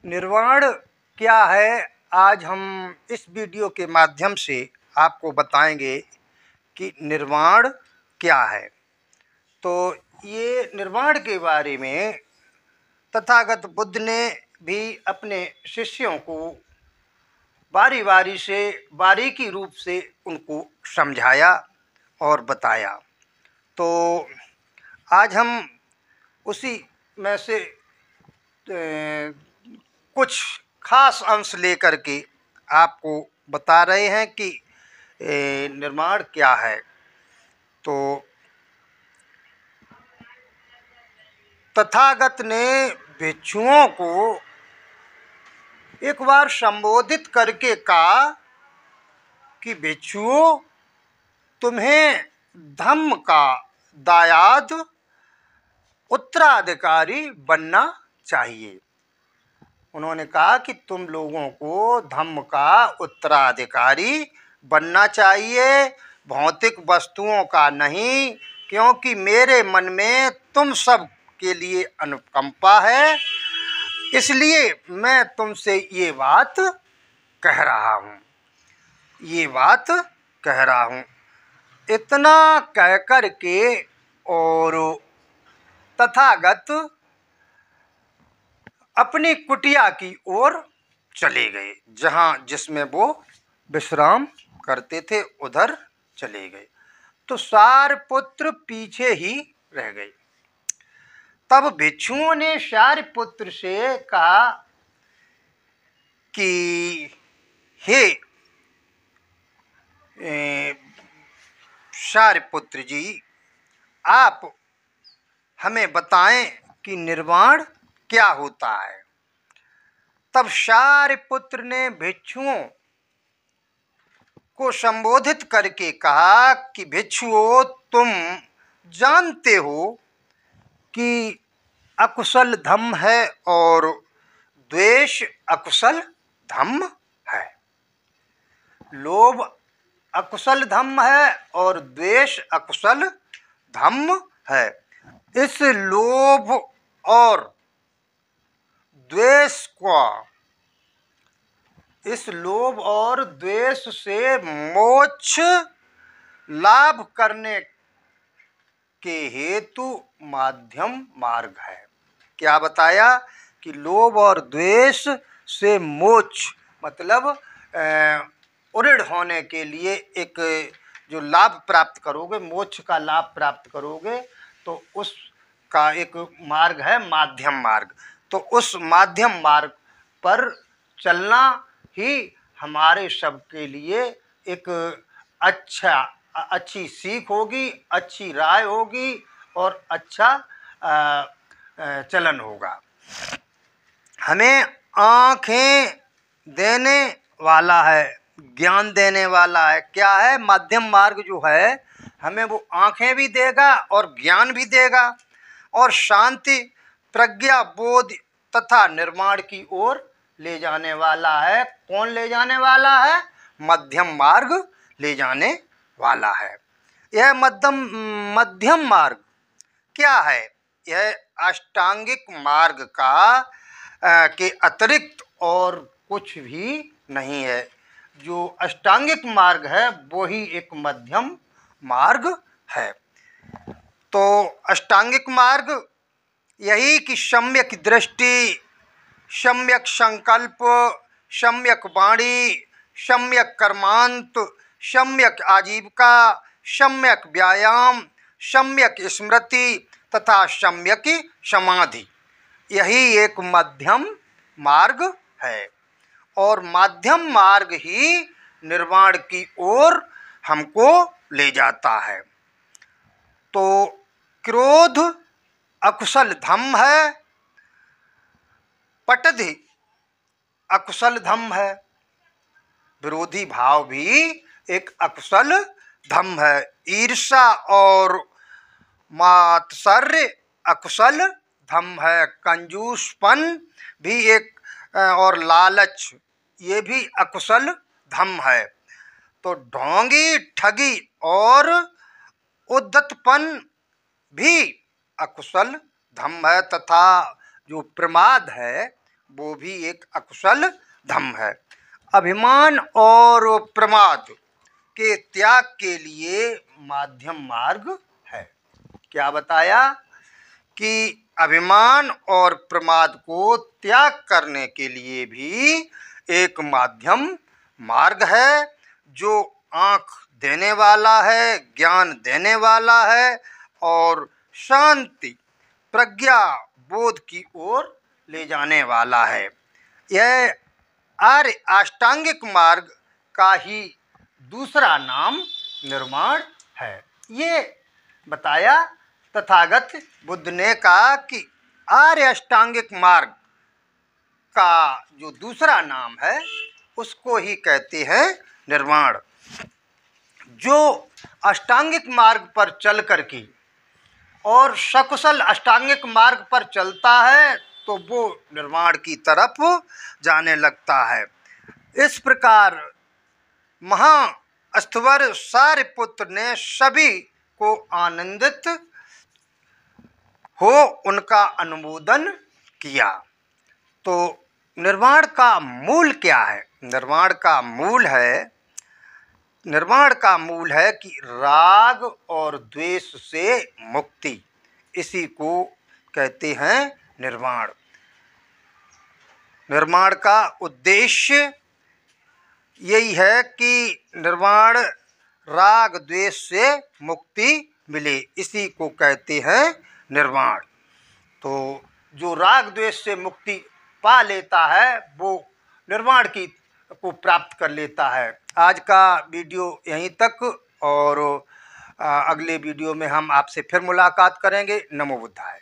निर्वाण क्या है, आज हम इस वीडियो के माध्यम से आपको बताएंगे कि निर्वाण क्या है। तो ये निर्वाण के बारे में तथागत बुद्ध ने भी अपने शिष्यों को बारी बारी से बारीकी रूप से उनको समझाया और बताया। तो आज हम उसी में से कुछ खास अंश लेकर के आपको बता रहे हैं कि निर्माण क्या है। तो तथागत ने भिक्षुओं को एक बार संबोधित करके कहा कि भिक्षुओं, तुम्हें धम्म का दायाद उत्तराधिकारी बनना चाहिए। उन्होंने कहा कि तुम लोगों को धम्म का उत्तराधिकारी बनना चाहिए, भौतिक वस्तुओं का नहीं, क्योंकि मेरे मन में तुम सब के लिए अनुकंपा है, इसलिए मैं तुमसे ये बात कह रहा हूँ। इतना कह कर के और तथागत अपनी कुटिया की ओर चले गए, जिसमें वो विश्राम करते थे, उधर चले गए। तो सारपुत्र पीछे ही रह गए। तब भिक्षुओं ने सारपुत्र से कहा कि हे सारपुत्र जी, आप हमें बताएं कि निर्वाण क्या होता है। तब सारपुत्र ने भिक्षुओं को संबोधित करके कहा कि भिक्षुओं, तुम जानते हो कि अकुशल धम्म है और द्वेष अकुशल धम्म है। लोभ अकुशल धम्म है और द्वेष अकुशल धम्म है। इस लोभ और द्वेष से मोक्ष लाभ करने के हेतु माध्यम मार्ग है। क्या बताया कि लोभ और द्वेष से मोक्ष मतलब उऋण होने के लिए एक जो लाभ प्राप्त करोगे, मोक्ष का लाभ प्राप्त करोगे, तो उसका एक मार्ग है माध्यम मार्ग। तो उस माध्यम मार्ग पर चलना ही हमारे सब के लिए एक अच्छी सीख होगी, अच्छी राय होगी और अच्छा चलन होगा। हमें आँखें देने वाला है, ज्ञान देने वाला है। क्या है? मध्यम मार्ग जो है, हमें वो आँखें भी देगा और ज्ञान भी देगा और शांति, प्रज्ञा, बोध तथा निर्माण की ओर ले जाने वाला है। कौन ले जाने वाला है? मध्यम मार्ग ले जाने वाला है। यह मध्यम मार्ग क्या है? यह अष्टांगिक मार्ग के अतिरिक्त और कुछ भी नहीं है। जो अष्टांगिक मार्ग है वो ही एक मध्यम मार्ग है। तो अष्टांगिक मार्ग यही कि सम्यक दृष्टि, सम्यक संकल्प, सम्यक वाणी, सम्यक कर्मांत, सम्यक आजीविका, सम्यक व्यायाम, सम्यक स्मृति तथा सम्यक समाधि, यही एक मध्यम मार्ग है। और मध्यम मार्ग ही निर्वाण की ओर हमको ले जाता है। तो क्रोध अकुशल धम्म है, पटधि अकुशल धम्म है, विरोधी भाव भी एक अकुशल धम्म है। ईर्ष्या और मात्सर्य अकुशल धम्म है। कंजूसपन भी एक और लालच, ये भी अकुशल धम्म है। तो ढोंगी, ठगी और उद्धतपन भी अकुशल धम्म है। तथा जो प्रमाद है वो भी एक अकुशल धम्म है। अभिमान और प्रमाद के त्याग के लिए माध्यम मार्ग है। क्या बताया कि अभिमान और प्रमाद को त्याग करने के लिए भी एक माध्यम मार्ग है, जो आँख देने वाला है, ज्ञान देने वाला है और शांति प्रज्ञा बोध की ओर ले जाने वाला है। यह आर्य अष्टांगिक मार्ग का ही दूसरा नाम निर्वाण है। ये बताया तथागत बुद्ध ने कहा कि आर्य अष्टांगिक मार्ग का जो दूसरा नाम है उसको ही कहते हैं निर्वाण। जो अष्टांगिक मार्ग पर चल कर के और सकुशल अष्टांगिक मार्ग पर चलता है तो वो निर्वाण की तरफ जाने लगता है। इस प्रकार महाअस्थवर सारिपुत्र ने सभी को आनंदित हो उनका अनुमोदन किया। तो निर्वाण का मूल क्या है? निर्वाण का मूल है कि राग और द्वेष से मुक्ति, इसी को कहते हैं निर्वाण। निर्वाण का उद्देश्य यही है कि निर्वाण राग द्वेष से मुक्ति मिले, इसी को कहते हैं निर्वाण। तो जो राग द्वेष से मुक्ति पा लेता है वो निर्वाण की को प्राप्त कर लेता है। आज का वीडियो यहीं तक, और अगले वीडियो में हम आपसे फिर मुलाकात करेंगे। नमो बुद्धाय।